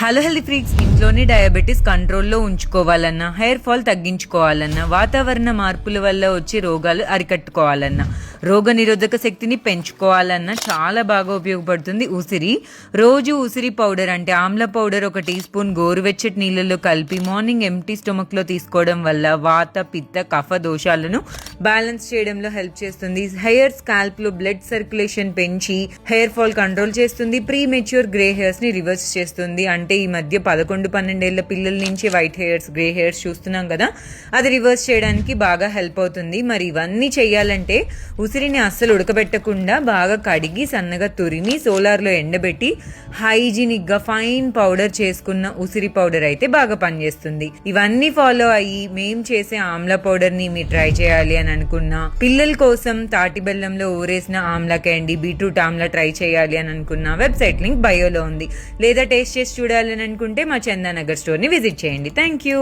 Hello healthy freaks, ఇంట్లోనే diabetes కంట్రోల్లో ఉంచుకోవాలన్నా, hair fall తగ్గించుకోవాలన్నా, వాతావరణ మార్పుల వల్ల వచ్చే రోగాలు అరికట్టుకోవాలన్నా, రోగ నిరోధక శక్తిని పెంచుకోవాలన్నా చాలా బాగా ఉపయోగపడుతుంది ఉసిరి. రోజు ఉసిరి పౌడర్ అంటే ఆమ్ల పౌడర్ 1 టీ స్పూన్ గోరువెచ్చటి నీళ్ళలో కలిపి మార్నింగ్ ఎంప్టీ స్టొమక్లో తీసుకోవడం వల్ల వాత, పిత్త, కఫ దోషాలను బ్యాలెన్స్ చేయడంలో హెల్ప్ చేస్తుంది. హెయిర్ స్కాల్ప్లో బ్లడ్ సర్క్యులేషన్ పెంచి హెయిర్ ఫాల్ కంట్రోల్ చేస్తుంది. ప్రీ మెచ్యూర్ గ్రే హెయిర్స్ ని రివర్స్ చేస్తుంది. అంటే ఈ మధ్య 11-12 ఏళ్ల పిల్లల నుంచి వైట్ హెయిర్స్, గ్రే హెయిర్స్ చూస్తున్నాం కదా, అది రివర్స్ చేయడానికి బాగా హెల్ప్ అవుతుంది. మరి ఇవన్నీ చేయాలంటే ఉసిరిని అస్సలు ఉడకబెట్టకుండా బాగా కడిగి సన్నగా తురిమి సోలార్లో ఎండబెట్టి హైజీనిక్ గా ఫైన్ పౌడర్ చేసుకున్న ఉసిరి పౌడర్ అయితే బాగా పనిచేస్తుంది. ఇవన్నీ ఫాలో అయ్యి మేం చేసే ఆమ్లా పౌడర్ ని మీరు ట్రై చేయాలి అని అనుకున్నా, పిల్లల కోసం తాటి బెల్లంలో ఊరేసిన amla candy, beetroot amla try చేయాలి అని అనుకున్నా, వెబ్సైట్ లింక్ బయోలో ఉంది. లేదా టేస్ట్ చేసి చూడాలని అనుకుంటే మా చందానగర్ స్టోర్ ని విజిట్ చేయండి. Thank you.